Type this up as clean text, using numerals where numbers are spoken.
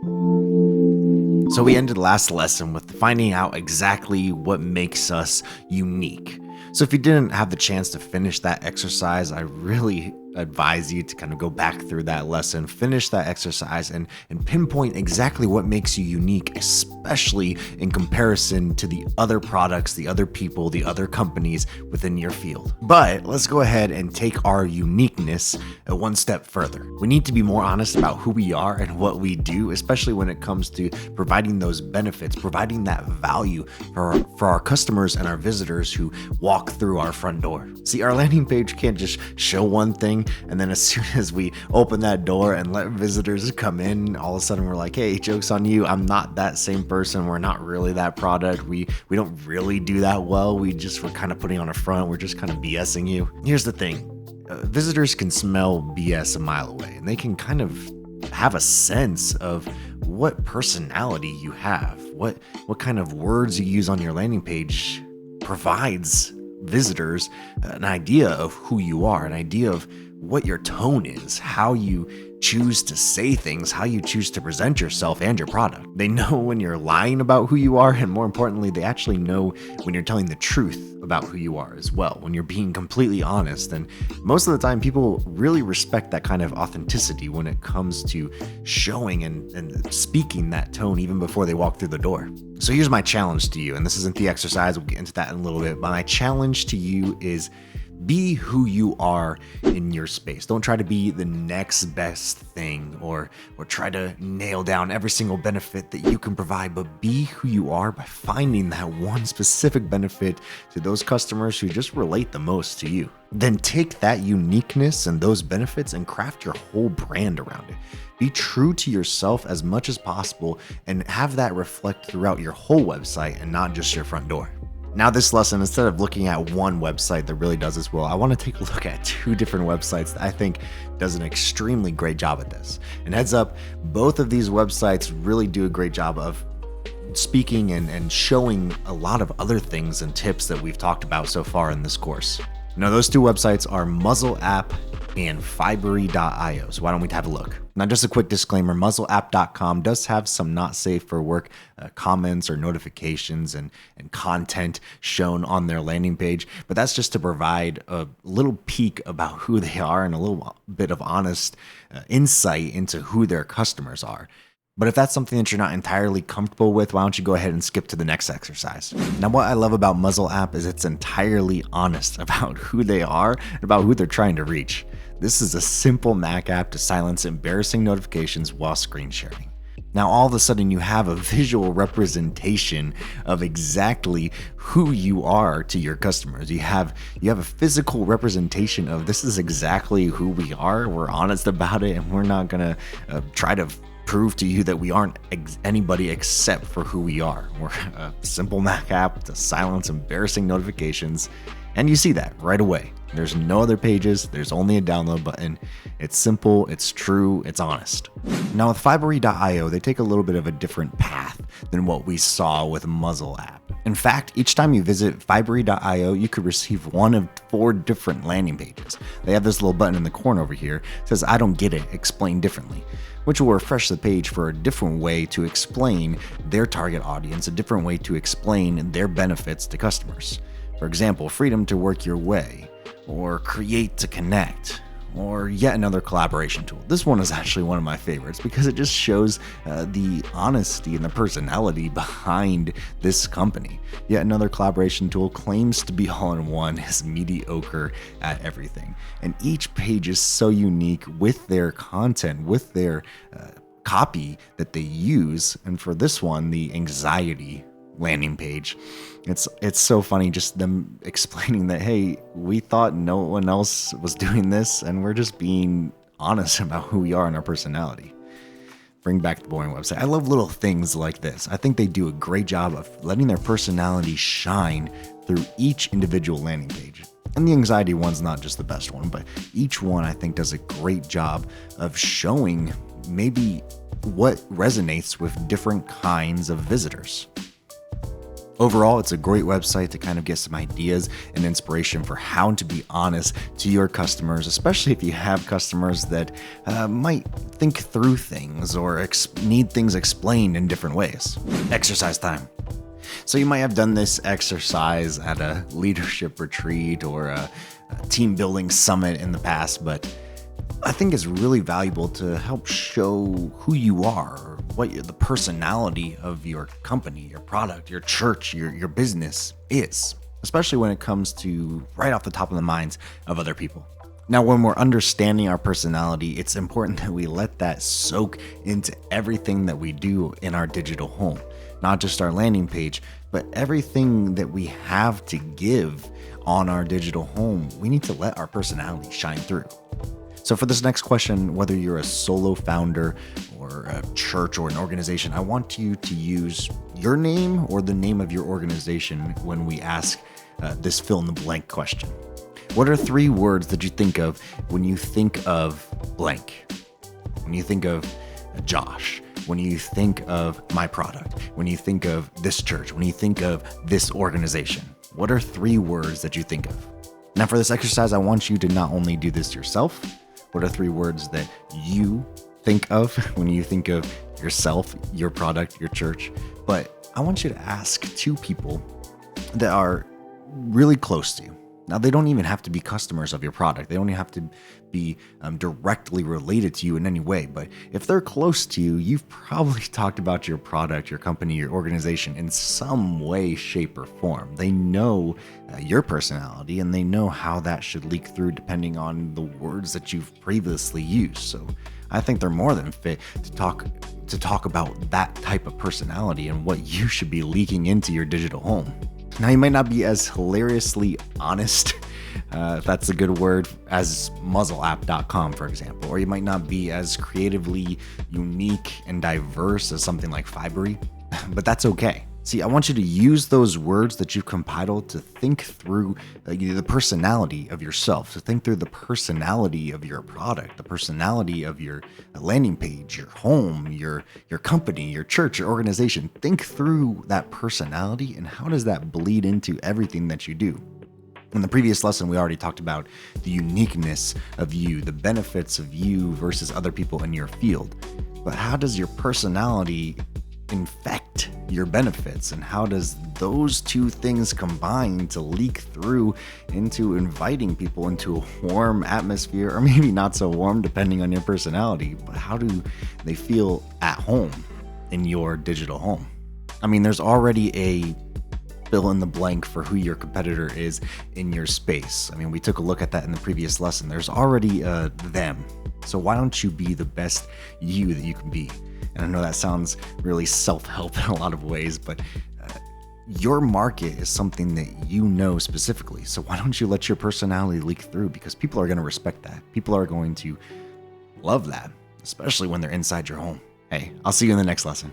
So we ended last lesson with finding out exactly what makes us unique. So if you didn't have the chance to finish that exercise, I really advise you to kind of go back through that lesson, finish that exercise, and pinpoint exactly what makes you unique, especially in comparison to the other products, the other people, the other companies within your field. But let's go ahead and take our uniqueness one step further. We need to be more honest about who we are and what we do, especially when it comes to providing those benefits, providing that value for our customers and our visitors who walk through our front door. See, our landing page can't just show one thing, and then as soon as we open that door and let visitors come in, all of a sudden we're like, hey, joke's on you. I'm not that same person. We're not really that product. We don't really do that well. We're kind of putting on a front. We're just kind of BSing you. Here's the thing. Visitors can smell BS a mile away, and they can kind of have a sense of what personality you have, what kind of words you use on your landing page provides visitors an idea of who you are, an idea of what your tone is, how you choose to say things, how you choose to present yourself and your product. They know when you're lying about who you are, and more importantly, they actually know when you're telling the truth about who you are as well, when you're being completely honest. And most of the time, people really respect that kind of authenticity when it comes to showing and speaking that tone even before they walk through the door. So here's my challenge to you, and this isn't the exercise, we'll get into that in a little bit, but my challenge to you is be who you are in your space. Don't try to be the next best thing or try to nail down every single benefit that you can provide, but be who you are by finding that one specific benefit to those customers who just relate the most to you. Then take that uniqueness and those benefits and craft your whole brand around it. Be true to yourself as much as possible and have that reflect throughout your whole website and not just your front door. Now this lesson, instead of looking at one website that really does this well, I want to take a look at two different websites that I think does an extremely great job at this. And heads up, both of these websites really do a great job of speaking and showing a lot of other things and tips that we've talked about so far in this course. Now those two websites are MuzzleApp and Fibery.io. So why don't we have a look? Now, just a quick disclaimer, MuzzleApp.com does have some not safe for work comments or notifications and content shown on their landing page, but that's just to provide a little peek about who they are and a little bit of honest insight into who their customers are. But if that's something that you're not entirely comfortable with, why don't you go ahead and skip to the next exercise? Now, what I love about MuzzleApp is it's entirely honest about who they are and about who they're trying to reach. This is a simple Mac app to silence embarrassing notifications while screen sharing. Now, all of a sudden, you have a visual representation of exactly who you are to your customers. You have a physical representation of this is exactly who we are. We're honest about it, and we're not gonna try to prove to you that we aren't anybody except for who we are. We're a simple Mac app to silence embarrassing notifications, and you see that right away. There's no other pages, there's only a download button. It's simple, it's true, it's honest. Now with Fibery.io, they take a little bit of a different path than what we saw with MuzzleApp. In fact, each time you visit Fibery.io, you could receive one of 4 different landing pages. They have this little button in the corner over here that says, I don't get it, explain differently, which will refresh the page for a different way to explain their target audience, a different way to explain their benefits to customers. For example, freedom to work your way, or create to connect, or yet another collaboration tool. This one is actually one of my favorites because it just shows the honesty and the personality behind this company. Yet another collaboration tool claims to be all-in-one, is mediocre at everything. And each page is so unique with their content, with their copy that they use. And for this one, the anxiety landing page, it's so funny just them explaining that, hey, we thought no one else was doing this and we're just being honest about who we are and our personality. Bring back the boring website. I love little things like this. I think they do a great job of letting their personality shine through each individual landing page. And the anxiety one's not just the best one, but each one I think does a great job of showing maybe what resonates with different kinds of visitors. Overall, it's a great website to kind of get some ideas and inspiration for how to be honest to your customers, especially if you have customers that might think through things or need things explained in different ways. Exercise time. So you might have done this exercise at a leadership retreat or a team building summit in the past, but I think it's really valuable to help show who you are, or what the personality of your company, your product, your church, your business is, especially when it comes to right off the top of the minds of other people. Now, when we're understanding our personality, it's important that we let that soak into everything that we do in our digital home, not just our landing page, but everything that we have to give on our digital home. We need to let our personality shine through. So for this next question, whether you're a solo founder or a church or an organization, I want you to use your name or the name of your organization when we ask this fill in the blank question. What are 3 words that you think of when you think of blank? When you think of Josh, when you think of my product, when you think of this church, when you think of this organization, what are 3 words that you think of? Now for this exercise, I want you to not only do this yourself. What are 3 words that you think of when you think of yourself, your product, your church? But I want you to ask 2 people that are really close to you. Now, they don't even have to be customers of your product. They don't even have to be directly related to you in any way. But if they're close to you, you've probably talked about your product, your company, your organization in some way, shape, or form. They know your personality, and they know how that should leak through depending on the words that you've previously used. So I think they're more than fit to talk about that type of personality and what you should be leaking into your digital home. Now, you might not be as hilariously honest, if that's a good word, as muzzleapp.com, for example, or you might not be as creatively unique and diverse as something like Fibery, but that's okay. See, I want you to use those words that you've compiled to think through the personality of yourself, to think through the personality of your product, the personality of your landing page, your home, your company, your church, your organization. Think through that personality and how does that bleed into everything that you do. In the previous lesson, we already talked about the uniqueness of you, the benefits of you versus other people in your field. But how does your personality infect your benefits, and how does those 2 things combine to leak through into inviting people into a warm atmosphere, or maybe not so warm depending on your personality, but how do they feel at home in your digital home? I mean, there's already a fill in the blank for who your competitor is in your space. I mean, we took a look at that in the previous lesson. There's already them. So why don't you be the best you that you can be? And I know that sounds really self-help in a lot of ways, but your market is something that you know specifically. So why don't you let your personality leak through? Because people are going to respect that. People are going to love that, especially when they're inside your home. Hey, I'll see you in the next lesson.